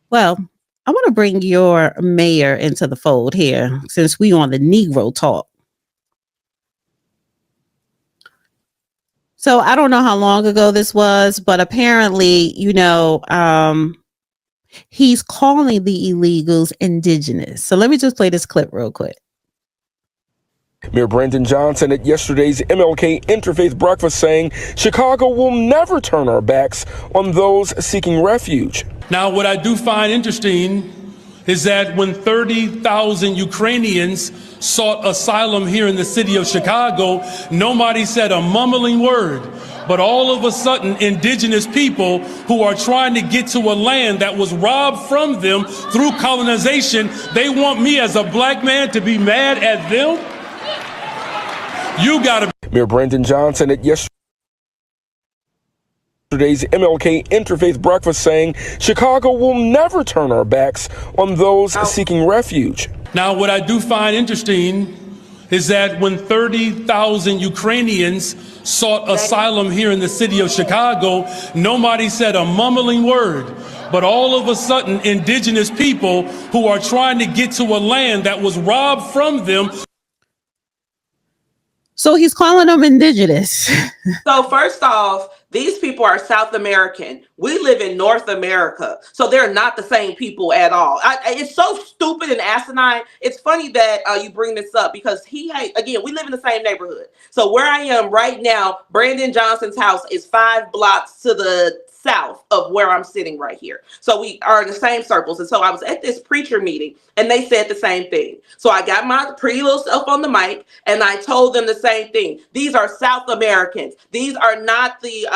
Well, I want to bring your mayor into the fold here since we on the Negro talk. So I don't know how long ago this was, but apparently, he's calling the illegals indigenous. So let me just play this clip real quick. Mayor Brandon Johnson at yesterday's MLK Interfaith Breakfast saying Chicago will never turn our backs on those seeking refuge. Now, what I do find interesting is that when 30,000 Ukrainians sought asylum here in the city of Chicago, nobody said a mumbling word. But all of a sudden, indigenous people who are trying to get to a land that was robbed from them through colonization, they want me as a black man to be mad at them? You gotta. Mayor Brandon Johnson at yesterday's MLK Interfaith Breakfast saying Chicago will never turn our backs on those seeking refuge. Now, what I do find interesting is that when 30,000 Ukrainians sought asylum here in the city of Chicago, nobody said a mumbling word. But all of a sudden, indigenous people who are trying to get to a land that was robbed from them. So he's calling them indigenous. So first off, these people are South American. We live in North America. So they're not the same people at all. It's so stupid and asinine. It's funny that you bring this up because again, we live in the same neighborhood. So where I am right now, Brandon Johnson's house is 5 blocks to the south of where I'm sitting right here. So we are in the same circles. And so I was at this preacher meeting and they said the same thing. So I got my pretty little self on the mic and I told them the same thing. These are South Americans. These are not the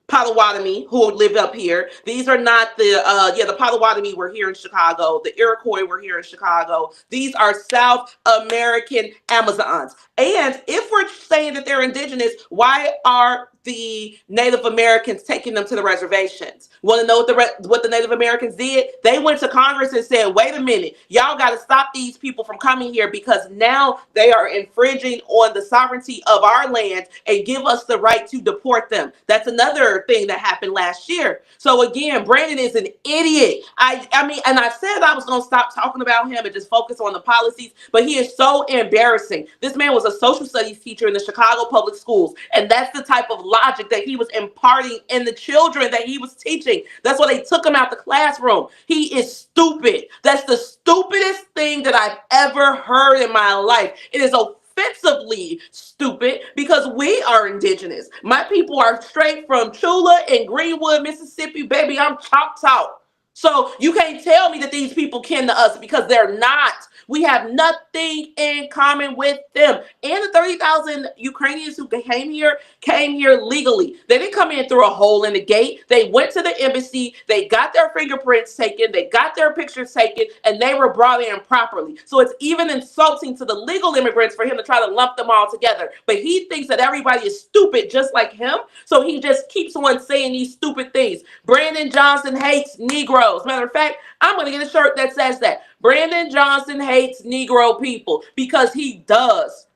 Potawatomi who live up here. These are not the Potawatomi were here in Chicago. The Iroquois were here in Chicago. These are South American Amazons. And if we're saying that they're indigenous, why are the Native Americans taking them to the reservations? Want to know what the Native Americans did? They went to Congress and said, wait a minute, y'all got to stop these people from coming here because now they are infringing on the sovereignty of our land and give us the right to deport them. That's another thing that happened last year. So again, Brandon is an idiot. I mean, and I said I was going to stop talking about him and just focus on the policies, but he is so embarrassing. This man was a social studies teacher in the Chicago public schools, and that's the type of logic that he was imparting in the children that he was teaching. That's why they took him out the classroom. He is stupid. That's the stupidest thing that I've ever heard in my life. It is offensively stupid because we are indigenous. My people are straight from Chula and Greenwood, Mississippi. Baby, I'm Choctaw. So you can't tell me that these people kin to us because they're not. We have nothing in common with them. And the 30,000 Ukrainians who came here legally. They didn't come in through a hole in the gate. They went to the embassy. They got their fingerprints taken. They got their pictures taken, and they were brought in properly. So it's even insulting to the legal immigrants for him to try to lump them all together. But he thinks that everybody is stupid just like him. So he just keeps on saying these stupid things. Brandon Johnson hates Negroes. Matter of fact, I'm going to get a shirt that says that. Brandon Johnson hates Negro people because he does.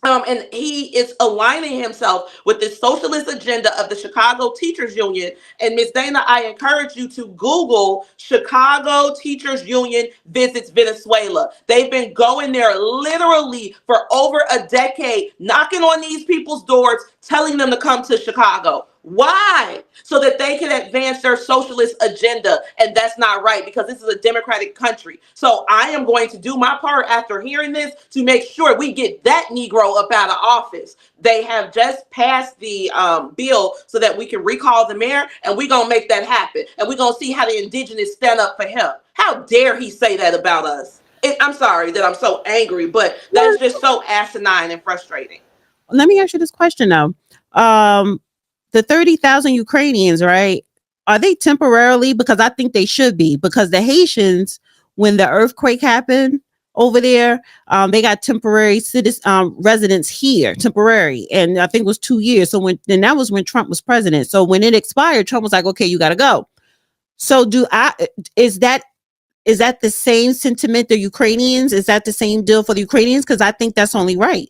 And he is aligning himself with the socialist agenda of the Chicago Teachers Union. And Ms. Dana, I encourage you to Google Chicago Teachers Union visits Venezuela. They've been going there literally for over a decade, knocking on these people's doors, telling them to come to Chicago. Why? So that they can advance their socialist agenda. And that's not right because this is a democratic country. So I am going to do my part after hearing this to make sure we get that Negro up out of office. They have just passed the bill so that we can recall the mayor, and we're going to make that happen. And we're going to see how the indigenous stand up for him. How dare he say that about us? I'm sorry that I'm so angry, but that's just so asinine and frustrating. Let me ask you this question though. The 30,000 Ukrainians, right? Are they temporarily? Because I think they should be, because the Haitians, when the earthquake happened over there, they got temporary residents here, temporary. And I think it was 2 years. So that was when Trump was president. So when it expired, Trump was like, okay, you got to go. So is that the same sentiment, the Ukrainians? Is that the same deal for the Ukrainians? Because I think that's only right.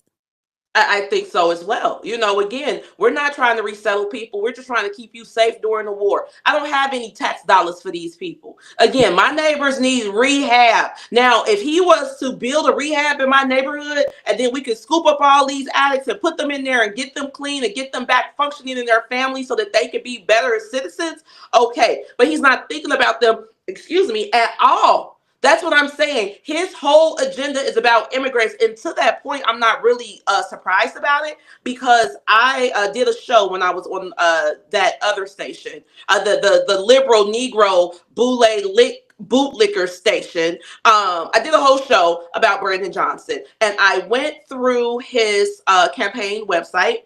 I think so as well. You know, again, we're not trying to resettle people. We're just trying to keep you safe during the war. I don't have any tax dollars for these people. Again, my neighbors need rehab. Now, if he was to build a rehab in my neighborhood and then we could scoop up all these addicts and put them in there and get them clean and get them back functioning in their family so that they could be better citizens, okay. But he's not thinking about them, excuse me, at all. That's what I'm saying. His whole agenda is about immigrants. And to that point, I'm not really surprised about it because I did a show when I was on that other station, the liberal Negro bootlicker station. I did a whole show about Brandon Johnson. And I went through his campaign website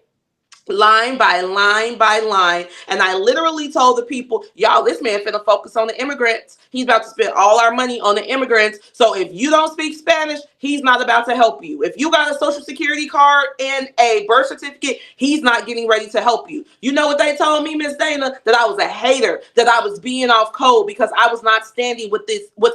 line by line by line. And I literally told the people, y'all, this man finna focus on the immigrants. He's about to spend all our money on the immigrants. So if you don't speak Spanish, he's not about to help you. If you got a social security card and a birth certificate, he's not getting ready to help you. You know what they told me, Miss Dana? That I was a hater, that I was being off code because I was not standing with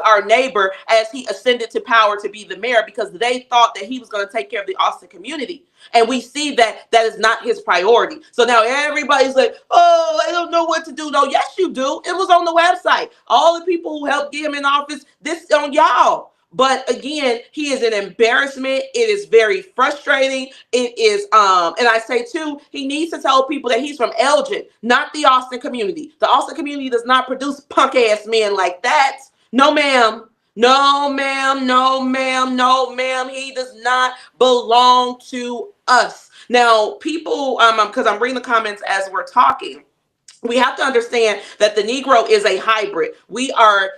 our neighbor as he ascended to power to be the mayor because they thought that he was going to take care of the Austin community. And we see that that is not his priority. So now everybody's like, oh, I don't know what to do. No, yes, you do. It was on the website. All the people who helped get him in office, this is on y'all. But again, he is an embarrassment. It is very frustrating. It is, and I say too, he needs to tell people that he's from Elgin, not the Austin community. The Austin community does not produce punk ass men like that. No, ma'am. No, ma'am. No, ma'am. No, ma'am. He does not belong to us. Now, people, because I'm reading the comments as we're talking. We have to understand that the Negro is a hybrid. We are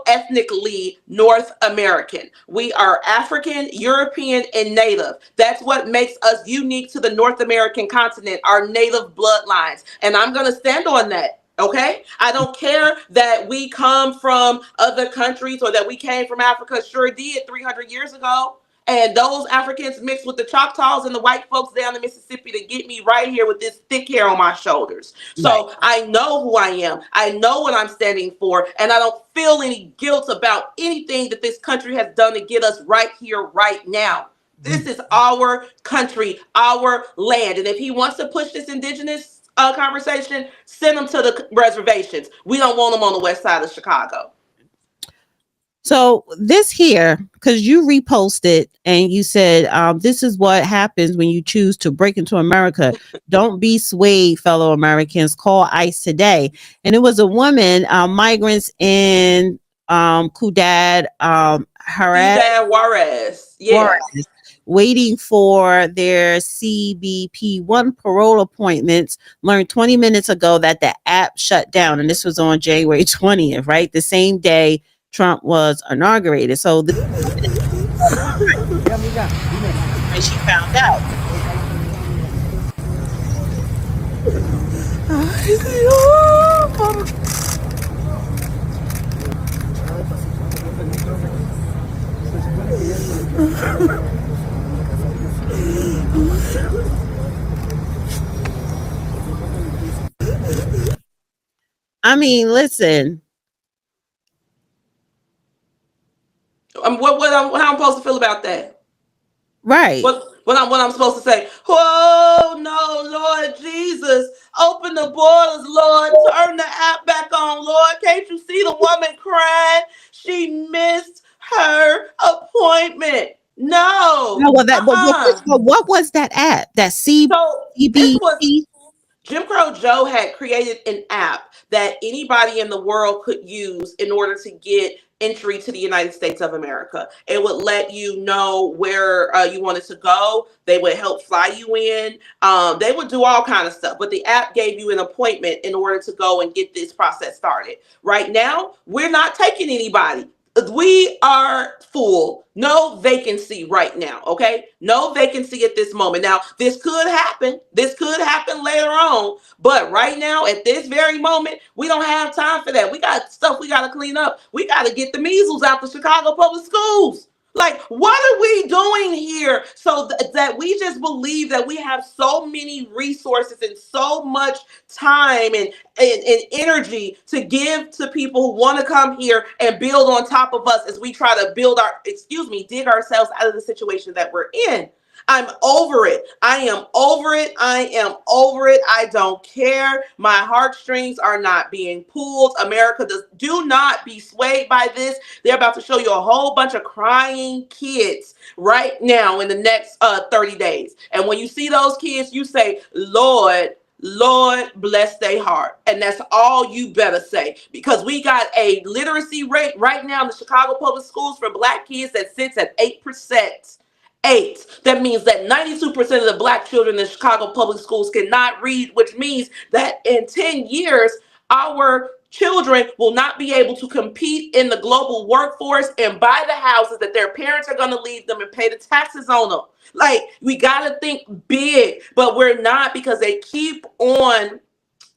ethnically North American. We are African, European, and Native. That's what makes us unique to the North American continent, our native bloodlines. And I'm going to stand on that. Okay, I don't care that we come from other countries or that we came from Africa. Sure did 300 years ago. And those Africans mixed with the Choctaws and the white folks down in Mississippi to get me right here with this thick hair on my shoulders. So right. I know who I am. I know what I'm standing for. And I don't feel any guilt about anything that this country has done to get us right here, right now. This is our country, our land. And if he wants to push this indigenous conversation, send them to the reservations. We don't want them on the west side of Chicago. So this here, because you reposted and you said, this is what happens when you choose to break into America. Don't be swayed, fellow Americans. Call ICE today. And it was a woman, migrants in Ciudad Juarez. Yeah. Juarez, waiting for their CBP1 parole appointments, learned 20 minutes ago that the app shut down. And this was on January 20th, right? The same day Trump was inaugurated. So and she found out. I mean, listen. How I'm supposed to feel about that? Right. What I'm supposed to say? Oh no, Lord Jesus, open the borders, Lord, turn the app back on, Lord. Can't you see the woman crying? She missed her appointment. No. No, well, what was that app? That CBP? Jim Crow Joe had created an app that anybody in the world could use in order to get entry to the United States of America. It would let you know where you wanted to go. They would help fly you in. They would do all kind of stuff, but the app gave you an appointment in order to go and get this process started. Right now, we're not taking anybody. We are full. No vacancy right now. Okay. No vacancy at this moment. Now, this could happen. This could happen later on. But right now, at this very moment, we don't have time for that. We got stuff we got to clean up. We got to get the measles out the Chicago public schools. Like, what are we doing here? So that we just believe that we have so many resources and so much time and energy to give to people who want to come here and build on top of us as we try to dig ourselves out of the situation that we're in. I'm over it. I am over it. I am over it. I don't care. My heartstrings are not being pulled. America do not be swayed by this. They're about to show you a whole bunch of crying kids right now in the next 30 days. And when you see those kids, you say, Lord, bless their heart. And that's all you better say, because we got a literacy rate right now in the Chicago public schools for Black kids that sits at 8%. 8. That means that 92% of the Black children in Chicago public schools cannot read, which means that in 10 years, our children will not be able to compete in the global workforce and buy the houses that their parents are going to leave them and pay the taxes on them. Like, we got to think big, but we're not, because they keep on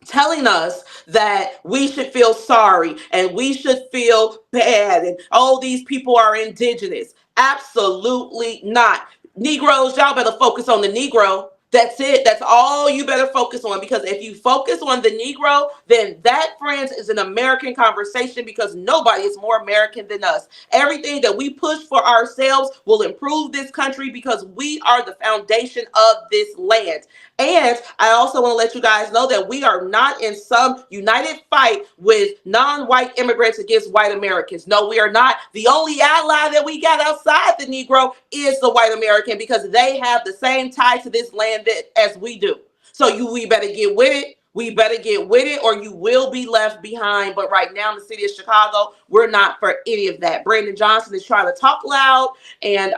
telling us that we should feel sorry and we should feel bad and, oh, these people are indigenous. Absolutely not. Negroes, y'all better focus on the Negro. That's it. That's all you better focus on, because if you focus on the Negro, then that, friends, is an American conversation, because nobody is more American than us. Everything that we push for ourselves will improve this country, because we are the foundation of this land. And I also want to let you guys know that we are not in some united fight with non-white immigrants against white Americans. No, we are not. The only ally that we got outside the Negro is the white American, because they have the same tie to this land as we do. So we better get with it. We better get with it, or you will be left behind. But right now in the city of Chicago, we're not for any of that. Brandon Johnson is trying to talk loud and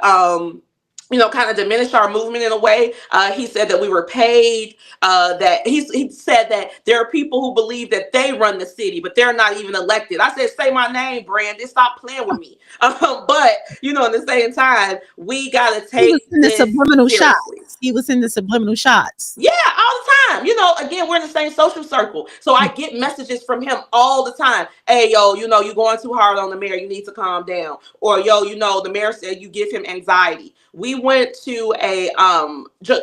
kind of diminish our movement in a way. He said that we were paid, that he said that there are people who believe that they run the city, but they're not even elected. I said, say my name, Brandon. Stop playing with me. But, at the same time, we got to take this subliminal seriously. shots. He was in the subliminal shots. Yeah, all the time. Again, we're in the same social circle. So I get messages from him all the time. Hey, yo, you're going too hard on the mayor. You need to calm down. Or, yo, the mayor said you give him anxiety. We went to a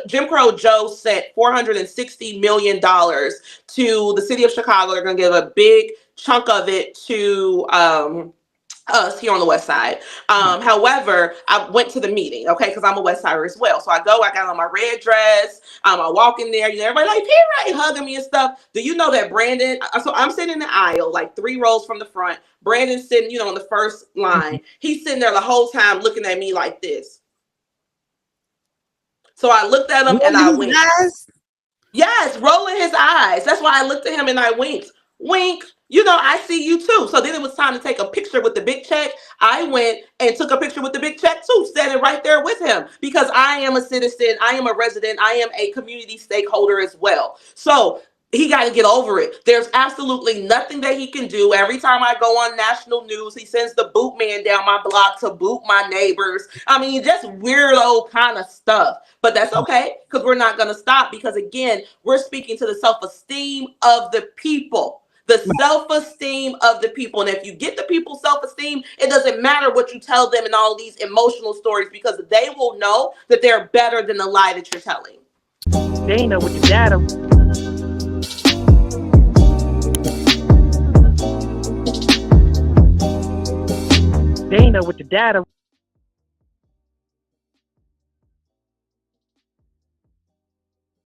Jim Crow Joe sent $460 million to the city of Chicago. They're going to give a big chunk of it to us here on the West Side. However, I went to the meeting, okay, because I'm a West Sider as well. So I got on my red dress. I walk in there, everybody like, P-Ray, hugging me and stuff. Do you know that Brandon, so I'm sitting in the aisle, like 3 rows from the front. Brandon's sitting, on the first line. He's sitting there the whole time looking at me like this. So I looked at him and I winked. Yes, rolling his eyes. That's why I looked at him and I winked. Wink. I see you too. So then it was time to take a picture with the big check. I went and took a picture with the big check too, standing right there with him, because I am a citizen. I am a resident. I am a community stakeholder as well. So he got to get over it. There's absolutely nothing that he can do. Every time I go on national news, he sends the boot man down my block to boot my neighbors. I mean, just weirdo kind of stuff. But that's okay, because we're not going to stop, because, again, we're speaking to the self-esteem of the people. The self-esteem of the people. And if you get the people's self-esteem, it doesn't matter what you tell them in all these emotional stories, because they will know that they're better than the lie that you're telling. Dana with the data. Dana with the data.